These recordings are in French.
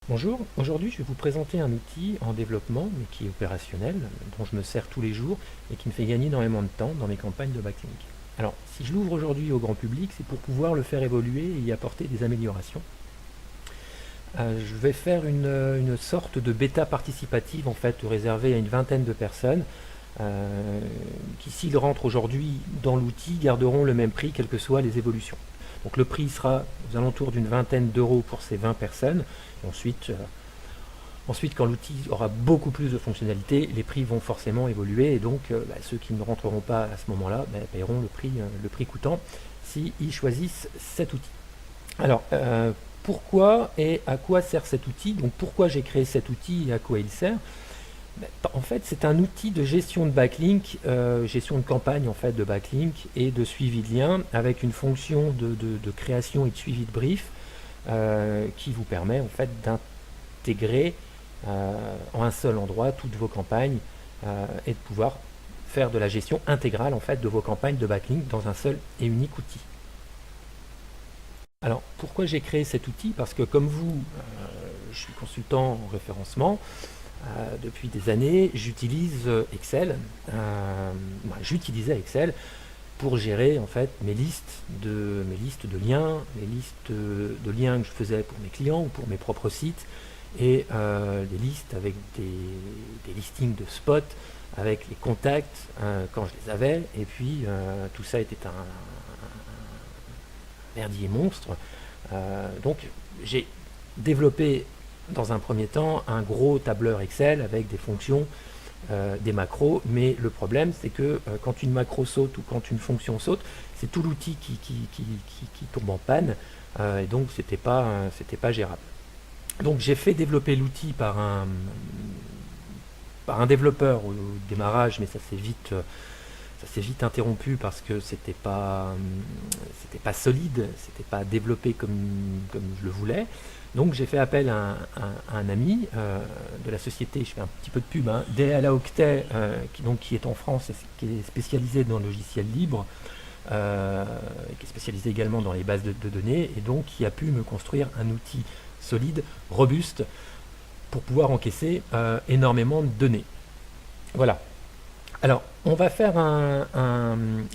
Bonjour, aujourd'hui je vais vous présenter un outil en développement mais qui est opérationnel, dont je me sers tous les jours et qui me fait gagner énormément de temps dans mes campagnes de backlink. Alors si je l'ouvre aujourd'hui au grand public, c'est pour pouvoir le faire évoluer et y apporter des améliorations. Je vais faire une sorte de bêta participative en fait réservée à une vingtaine de personnes qui s'ils rentrent aujourd'hui dans l'outil garderont le même prix quelles que soient les évolutions. Donc le prix sera aux alentours d'une vingtaine d'euros pour ces 20 personnes. Et ensuite, quand l'outil aura beaucoup plus de fonctionnalités, les prix vont forcément évoluer et donc ceux qui ne rentreront pas à ce moment-là paieront le prix coûtant s'ils choisissent cet outil. Alors, pourquoi et à quoi sert cet outil? Donc pourquoi j'ai créé cet outil et à quoi il sert? En fait, c'est un outil de gestion de backlink, gestion de campagne en fait de backlink et de suivi de liens avec une fonction de création et de suivi de brief qui vous permet en fait d'intégrer en un seul endroit toutes vos campagnes et de pouvoir faire de la gestion intégrale en fait de vos campagnes de backlink dans un seul et unique outil. Alors pourquoi j'ai créé cet outil? Parce que comme vous, je suis consultant en référencement. Depuis des années, j'utilise Excel. J'utilisais Excel pour gérer en fait mes listes de liens, les listes de liens que je faisais pour mes clients ou pour mes propres sites, et des listes avec des listings de spots, avec les contacts quand je les avais, et puis tout ça était un merdier monstre. Donc j'ai développé dans un premier temps un gros tableur Excel avec des fonctions, des macros, mais le problème c'est que quand une macro saute ou quand une fonction saute, c'est tout l'outil qui tombe en panne, et donc c'était pas gérable. Donc j'ai fait développer l'outil par un développeur au démarrage, mais ça s'est vite interrompu parce que c'était pas solide, c'était pas développé comme je le voulais. Donc j'ai fait appel à un ami de la société, je fais un petit peu de pub, DLA Octet, qui est en France et qui est spécialisé dans le logiciel libre, qui est spécialisé également dans les bases de données, et donc qui a pu me construire un outil solide, robuste, pour pouvoir encaisser énormément de données. Voilà. Alors, on va faire un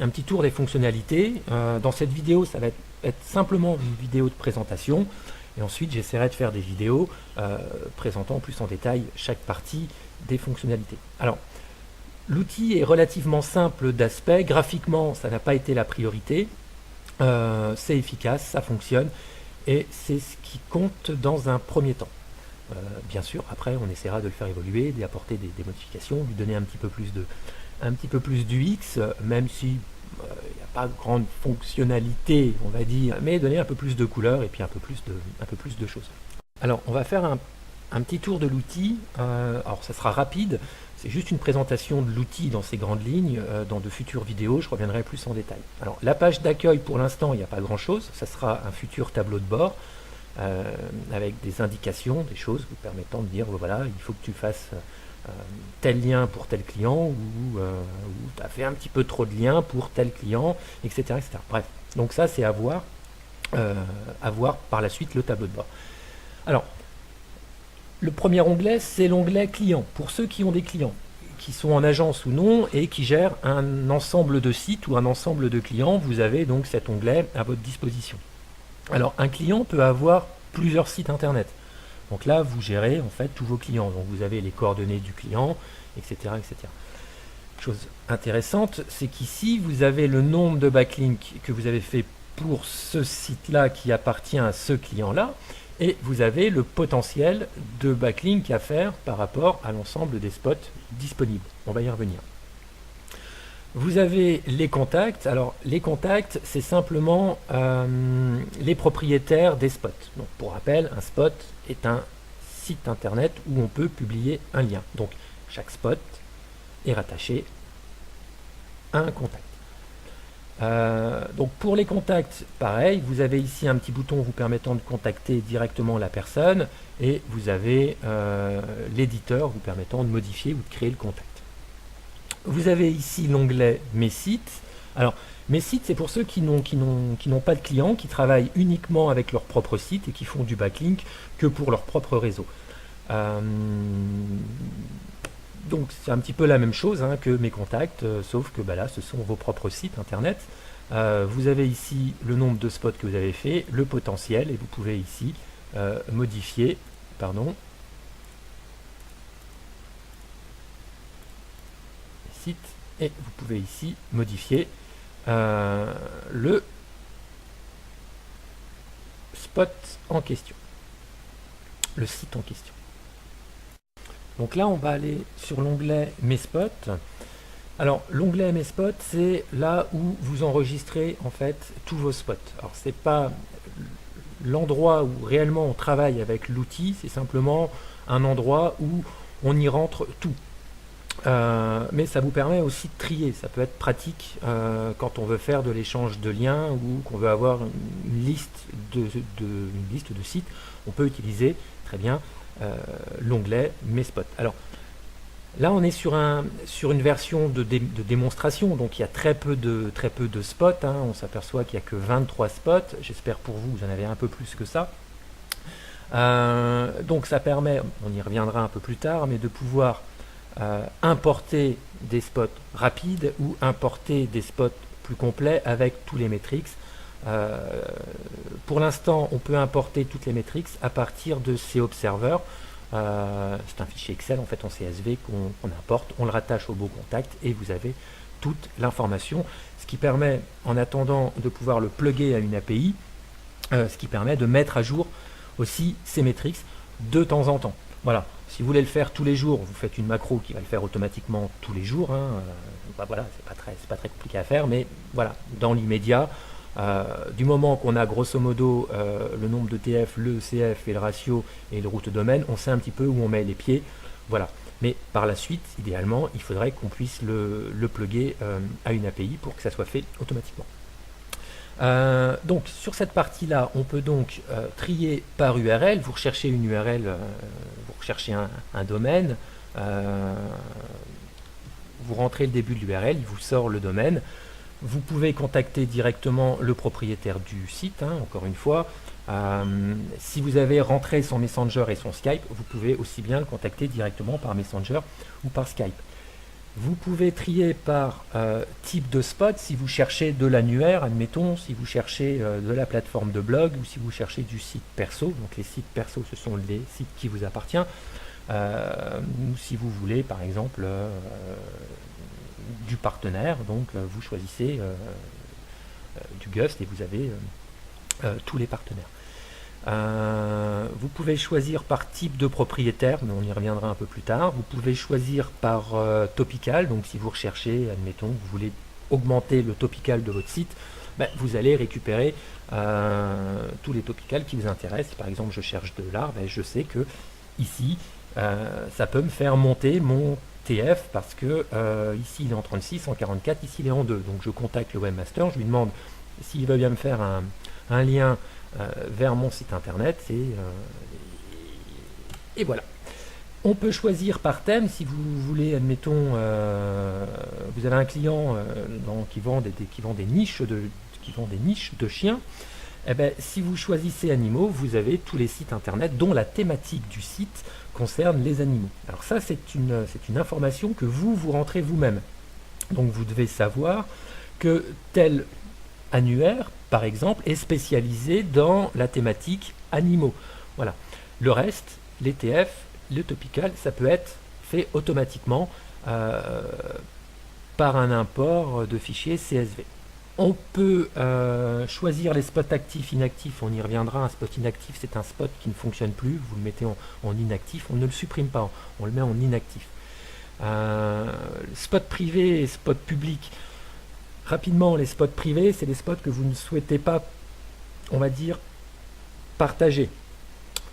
petit tour des fonctionnalités. Dans cette vidéo, ça va être simplement une vidéo de présentation. Et ensuite, j'essaierai de faire des vidéos présentant plus en détail chaque partie des fonctionnalités. Alors, l'outil est relativement simple d'aspect. Graphiquement, ça n'a pas été la priorité. C'est efficace, ça fonctionne. Et c'est ce qui compte dans un premier temps. Bien sûr, après, on essaiera de le faire évoluer, d'y apporter des modifications, lui donner un petit peu plus d'UX, même si il n'y a pas grande fonctionnalité, on va dire, mais donner un peu plus de couleurs et puis un peu plus de choses. Alors, on va faire un petit tour de l'outil. Alors, ça sera rapide. C'est juste une présentation de l'outil dans ses grandes lignes. Dans de futures vidéos, je reviendrai plus en détail. Alors, la page d'accueil, pour l'instant, il n'y a pas grand-chose. Ça sera un futur tableau de bord avec des indications, des choses vous permettant de dire, voilà, il faut que tu fasses tel lien pour tel client, ou tu as fait un petit peu trop de liens pour tel client, etc. etc. Bref, donc ça c'est à voir par la suite le tableau de bord. Alors, le premier onglet, c'est l'onglet client. Pour ceux qui ont des clients, qui sont en agence ou non, et qui gèrent un ensemble de sites ou un ensemble de clients, vous avez donc cet onglet à votre disposition. Alors, un client peut avoir plusieurs sites internet. Donc là, vous gérez en fait tous vos clients. Donc vous avez les coordonnées du client, etc. etc. Chose intéressante, c'est qu'ici, vous avez le nombre de backlinks que vous avez fait pour ce site-là qui appartient à ce client-là, et vous avez le potentiel de backlinks à faire par rapport à l'ensemble des spots disponibles. On va y revenir. Vous avez les contacts. Alors, les contacts, c'est simplement les propriétaires des spots. Donc, pour rappel, un spot est un site internet où on peut publier un lien. Donc, chaque spot est rattaché à un contact. Donc, pour les contacts, pareil, vous avez ici un petit bouton vous permettant de contacter directement la personne, et vous avez l'éditeur vous permettant de modifier ou de créer le contact. Vous avez ici l'onglet Mes sites. Alors, Mes sites, c'est pour ceux qui n'ont pas de clients, qui travaillent uniquement avec leur propre site et qui font du backlink que pour leur propre réseau. Euh, donc c'est un petit peu la même chose, hein, que mes contacts, sauf que bah, là, ce sont vos propres sites internet. Vous avez ici le nombre de spots que vous avez fait, le potentiel, et vous pouvez ici modifier, pardon, site, et vous pouvez ici modifier le spot en question, le site en question. Donc là, on va aller sur l'onglet Mes spots. Alors, l'onglet Mes spots, c'est là où vous enregistrez en fait tous vos spots. Alors, c'est pas l'endroit où réellement on travaille avec l'outil, c'est simplement un endroit où on y rentre tout. Mais ça vous permet aussi de trier. Ça peut être pratique quand on veut faire de l'échange de liens ou qu'on veut avoir une liste de sites. On peut utiliser très bien l'onglet Mes spots. Alors là, on est sur une version de démonstration, donc il y a très peu de spots, hein. On s'aperçoit qu'il n'y a que 23 spots. J'espère pour vous, vous en avez un peu plus que ça. Donc ça permet, on y reviendra un peu plus tard, mais de pouvoir importer des spots rapides ou importer des spots plus complets avec tous les metrics. Pour l'instant, on peut importer toutes les metrics à partir de CObserver. C'est un fichier Excel en fait en CSV qu'on importe, on le rattache au beau contact et vous avez toute l'information, ce qui permet en attendant de pouvoir le plugger à une API, ce qui permet de mettre à jour aussi ces metrics de temps en temps. Voilà. Si vous voulez le faire tous les jours, vous faites une macro qui va le faire automatiquement tous les jours, hein. Bah voilà, c'est pas très compliqué à faire, mais voilà, dans l'immédiat, du moment qu'on a grosso modo le nombre de TF, le CF et le ratio et le route domaine, on sait un petit peu où on met les pieds. Voilà. Mais par la suite, idéalement, il faudrait qu'on puisse le plugger à une API pour que ça soit fait automatiquement. Donc sur cette partie-là, on peut donc trier par URL. Vous recherchez une URL, vous recherchez un domaine, vous rentrez le début de l'URL, il vous sort le domaine. Vous pouvez contacter directement le propriétaire du site, hein, encore une fois. Si vous avez rentré son Messenger et son Skype, vous pouvez aussi bien le contacter directement par Messenger ou par Skype. Vous pouvez trier par type de spot si vous cherchez de l'annuaire, admettons, si vous cherchez de la plateforme de blog ou si vous cherchez du site perso. Donc les sites perso, ce sont les sites qui vous appartiennent. Ou si vous voulez, par exemple, du partenaire, donc vous choisissez du Gust et vous avez tous les partenaires. Vous pouvez choisir par type de propriétaire, mais on y reviendra un peu plus tard. Vous pouvez choisir par topical, donc si vous recherchez, admettons, vous voulez augmenter le topical de votre site, ben, vous allez récupérer tous les topicals qui vous intéressent. Si par exemple je cherche de l'art, ben, je sais que ici, ça peut me faire monter mon TF parce que ici il est en 36, en 44, ici il est en 2. Donc je contacte le webmaster, je lui demande s'il veut bien me faire un lien vers mon site internet et voilà. On peut choisir par thème si vous voulez, admettons, vous avez un client qui vend des niches de chiens. Eh bien, si vous choisissez animaux, vous avez tous les sites internet dont la thématique du site concerne les animaux. Alors ça, c'est une information que vous rentrez vous-même. Donc vous devez savoir que tel annuaire, par exemple, est spécialisé dans la thématique animaux. Voilà. Le reste, les TF, le topical, ça peut être fait automatiquement par un import de fichiers CSV. On peut choisir les spots actifs, inactifs, on y reviendra. Un spot inactif, c'est un spot qui ne fonctionne plus, vous le mettez en inactif, on ne le supprime pas, on le met en inactif. Spot privé et spot public. Rapidement, les spots privés, c'est des spots que vous ne souhaitez pas, on va dire, partager.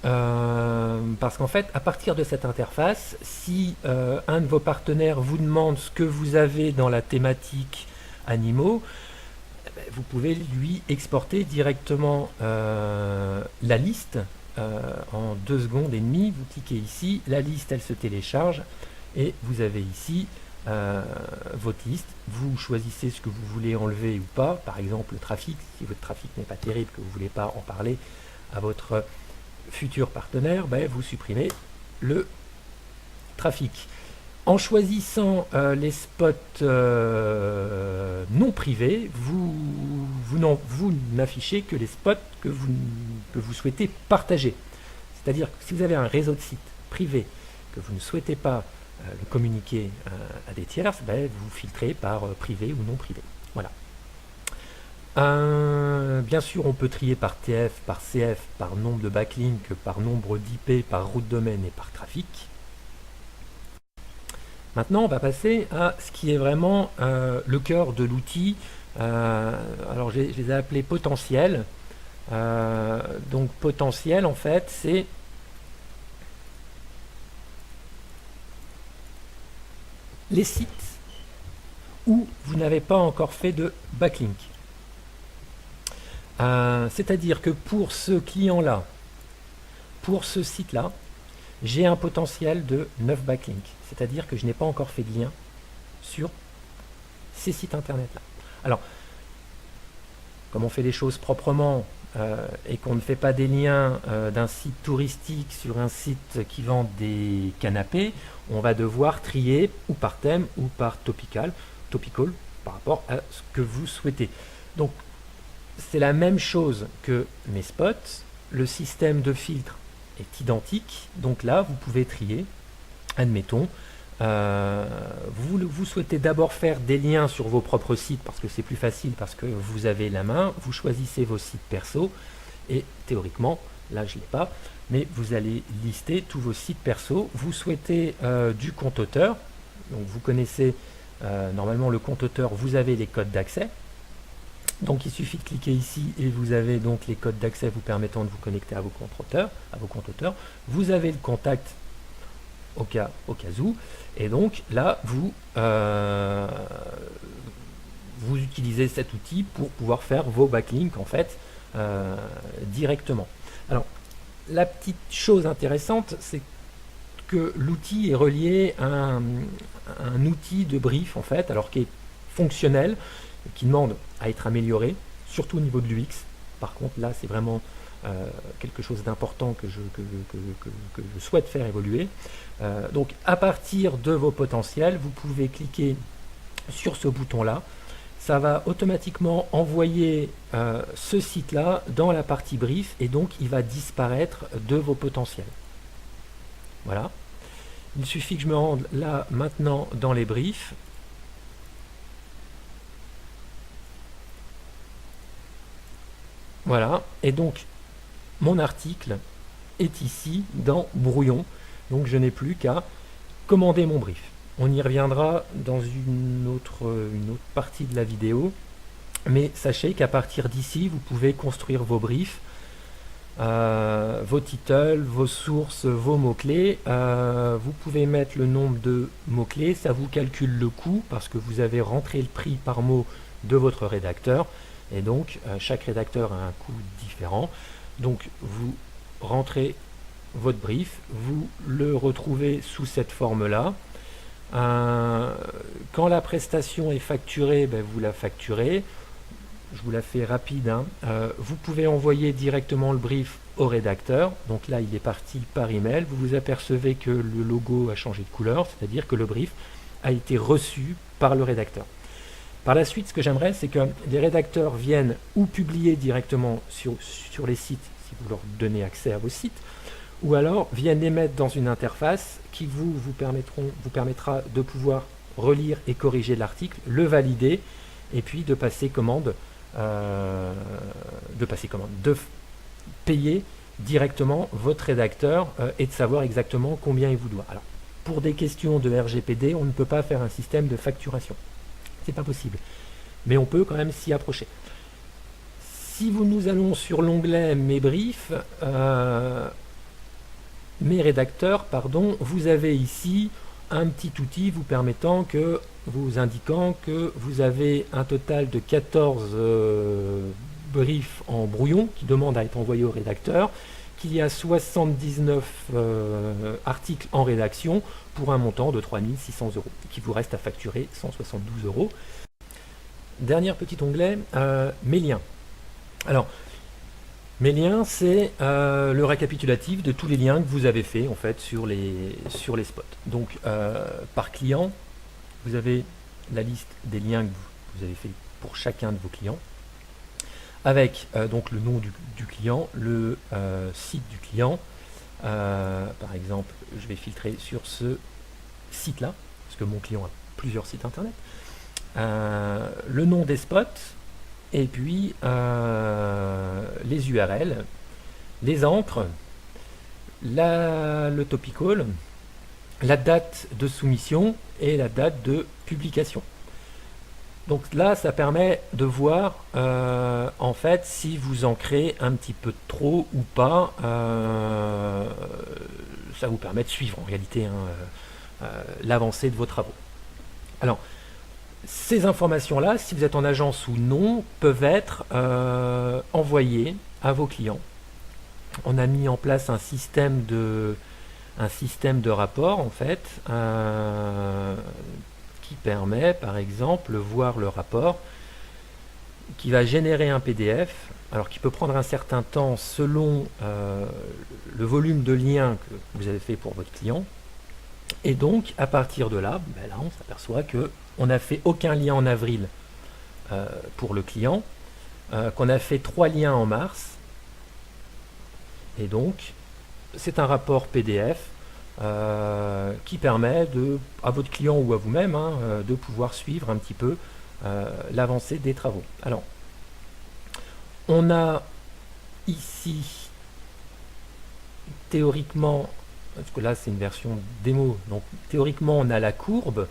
Parce qu'en fait, à partir de cette interface, si un de vos partenaires vous demande ce que vous avez dans la thématique animaux, vous pouvez lui exporter directement la liste en 2 secondes et demie. Vous cliquez ici, la liste elle se télécharge et vous avez ici votre liste, vous choisissez ce que vous voulez enlever ou pas, par exemple le trafic, si votre trafic n'est pas terrible, que vous ne voulez pas en parler à votre futur partenaire, ben, vous supprimez le trafic. En choisissant les spots non privés, vous n'affichez que les spots que vous souhaitez partager. C'est-à-dire que si vous avez un réseau de sites privés que vous ne souhaitez pas le communiquer à des tierces, ben, vous filtrez par privé ou non privé. Voilà. Bien sûr, on peut trier par TF, par CF, par nombre de backlinks, par nombre d'IP, par route domaine et par trafic. Maintenant, on va passer à ce qui est vraiment le cœur de l'outil. Alors, je les ai appelés potentiels. Donc, potentiel, en fait, c'est les sites où vous n'avez pas encore fait de backlink. C'est-à-dire que pour ce client-là, pour ce site-là, j'ai un potentiel de 9 backlinks. C'est-à-dire que je n'ai pas encore fait de lien sur ces sites internet-là. Alors, comme on fait les choses proprement et qu'on ne fait pas des liens d'un site touristique sur un site qui vend des canapés, on va devoir trier ou par thème ou par topical par rapport à ce que vous souhaitez. Donc, c'est la même chose que mes spots. Le système de filtre est identique. Donc là, vous pouvez trier. Admettons, vous souhaitez d'abord faire des liens sur vos propres sites parce que c'est plus facile, parce que vous avez la main. Vous choisissez vos sites perso et théoriquement, là je ne l'ai pas, mais vous allez lister tous vos sites perso. Vous souhaitez du compte auteur. Donc vous connaissez normalement le compte auteur, vous avez les codes d'accès. Donc il suffit de cliquer ici et vous avez donc les codes d'accès vous permettant de vous connecter à vos comptes auteurs. Vous avez le contact au cas où, et donc là vous utilisez cet outil pour pouvoir faire vos backlinks en fait directement. Alors la petite chose intéressante, c'est que l'outil est relié à un outil de brief en fait, alors qui est fonctionnel, qui demande à être amélioré, surtout au niveau de l'UX. Par contre, là, c'est vraiment quelque chose d'important que je souhaite faire évoluer. Donc, à partir de vos potentiels, vous pouvez cliquer sur ce bouton-là. Ça va automatiquement envoyer ce site-là dans la partie brief, et donc il va disparaître de vos potentiels. Voilà. Il suffit que je me rende là, maintenant, dans les briefs. Voilà, et donc mon article est ici dans brouillon, donc je n'ai plus qu'à commander mon brief. On y reviendra dans une autre partie de la vidéo, mais sachez qu'à partir d'ici, vous pouvez construire vos briefs, vos titles, vos sources, vos mots-clés. Vous pouvez mettre le nombre de mots-clés, ça vous calcule le coût parce que vous avez rentré le prix par mot de votre rédacteur. Et donc, chaque rédacteur a un coût différent. Donc, vous rentrez votre brief, vous le retrouvez sous cette forme-là. Quand la prestation est facturée, ben, vous la facturez. Je vous la fais rapide. Hein. Vous pouvez envoyer directement le brief au rédacteur. Donc là, il est parti par email. Vous vous apercevez que le logo a changé de couleur, c'est-à-dire que le brief a été reçu par le rédacteur. Par la suite, ce que j'aimerais, c'est que les rédacteurs viennent ou publier directement sur les sites, si vous leur donnez accès à vos sites, ou alors viennent les mettre dans une interface qui vous permettra de pouvoir relire et corriger l'article, le valider, et puis de passer commande, de payer directement votre rédacteur et de savoir exactement combien il vous doit. Alors, pour des questions de RGPD, on ne peut pas faire un système de facturation. C'est pas possible. Mais on peut quand même s'y approcher. Si nous allons sur l'onglet Mes briefs, Mes rédacteurs, pardon, vous avez ici un petit outil vous indiquant que vous avez un total de 14 briefs en brouillon qui demandent à être envoyés au rédacteur, qu'il y a 79 articles en rédaction pour un montant de 3 600 euros, qui vous reste à facturer 172 euros. Dernier petit onglet, mes liens. Alors, mes liens, c'est le récapitulatif de tous les liens que vous avez fait en fait sur les spots. Donc, par client, vous avez la liste des liens que vous avez fait pour chacun de vos clients, avec donc le nom du client, le site du client. Par exemple, je vais filtrer sur ce site-là, parce que mon client a plusieurs sites internet. Le nom des spots, et puis les URL, les encres, le topical, la date de soumission et la date de publication. Donc là, ça permet de voir en fait si vous en créez un petit peu trop ou pas. Ça vous permet de suivre en réalité l'avancée de vos travaux. Alors, ces informations-là, si vous êtes en agence ou non, peuvent être envoyées à vos clients. On a mis en place un système de rapport en fait, qui permet par exemple voir le rapport, qui va générer un PDF, alors qui peut prendre un certain temps selon le volume de liens que vous avez fait pour votre client. Et donc à partir de là, là on s'aperçoit que on n'a fait aucun lien en avril pour le client, qu'on a fait 3 liens en mars, et donc c'est un rapport PDF qui permet à votre client ou à vous-même de pouvoir suivre un petit peu l'avancée des travaux. Alors, on a ici théoriquement, parce que là c'est une version démo, donc théoriquement on a la courbe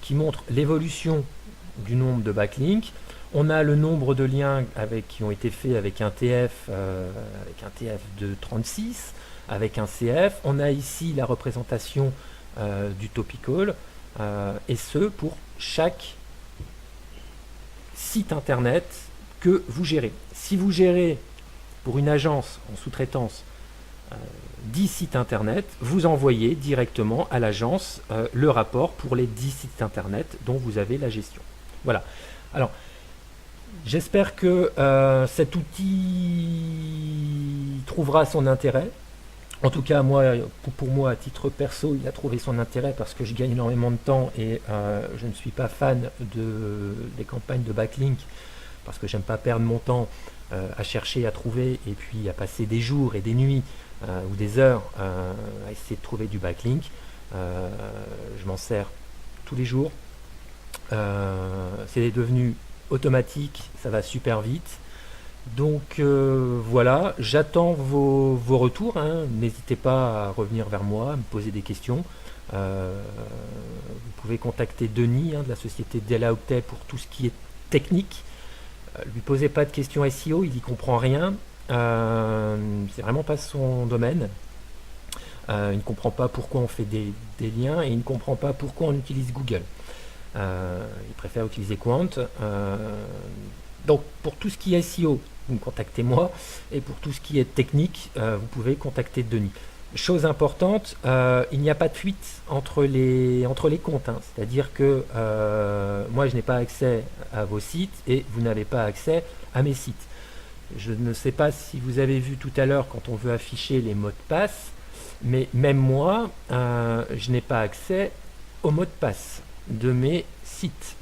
qui montre l'évolution du nombre de backlinks. On a le nombre de liens qui ont été faits avec un TF de 36, avec un CF. On a ici la représentation du topical, et ce pour chaque site internet que vous gérez. Si vous gérez pour une agence en sous-traitance 10 sites internet, vous envoyez directement à l'agence le rapport pour les 10 sites internet dont vous avez la gestion. Voilà. Alors, j'espère que cet outil trouvera son intérêt. En tout cas, pour moi, à titre perso, il a trouvé son intérêt parce que je gagne énormément de temps et je ne suis pas fan des campagnes de backlink parce que j'aime pas perdre mon temps à chercher, à trouver et puis à passer des jours et des nuits ou des heures à essayer de trouver du backlink. Je m'en sers tous les jours. C'est devenu automatique, ça va super vite. Donc voilà, j'attends vos retours. N'hésitez pas à revenir vers moi, à me poser des questions. Vous pouvez contacter Denis de la société Delaoctet pour tout ce qui est technique. Lui posez pas de questions SEO, il n'y comprend rien. C'est vraiment pas son domaine. Il ne comprend pas pourquoi on fait des liens et il ne comprend pas pourquoi on utilise Google. Il préfère utiliser Quant. Donc pour tout ce qui est SEO, vous me contactez moi, et pour tout ce qui est technique, vous pouvez contacter Denis. Chose importante, il n'y a pas de fuite entre les comptes, c'est-à-dire que moi je n'ai pas accès à vos sites et vous n'avez pas accès à mes sites. Je ne sais pas si vous avez vu tout à l'heure quand on veut afficher les mots de passe, mais même moi, je n'ai pas accès aux mots de passe de mes sites.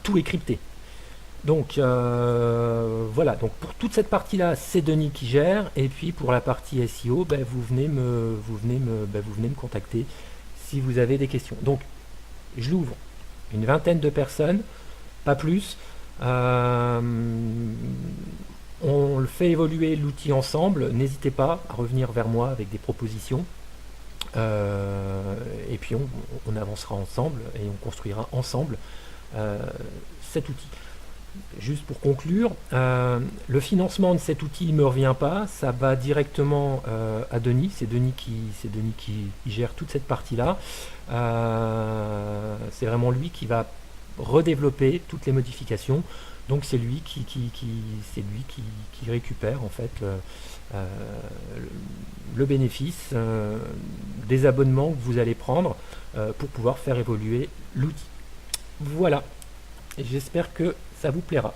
Tout est crypté. Donc voilà, donc pour toute cette partie-là, c'est Denis qui gère, et puis pour la partie SEO, vous venez me contacter si vous avez des questions. Donc je l'ouvre une vingtaine de personnes, pas plus. On le fait évoluer l'outil ensemble. N'hésitez pas à revenir vers moi avec des propositions. Et puis on avancera ensemble et on construira ensemble cet outil. Juste pour conclure, le financement de cet outil ne me revient pas, ça va directement à Denis, c'est Denis qui gère toute cette partie-là. C'est vraiment lui qui va redévelopper toutes les modifications. Donc c'est lui c'est lui qui récupère en fait euh, le bénéfice des abonnements que vous allez prendre pour pouvoir faire évoluer l'outil. Voilà, et j'espère que ça vous plaira.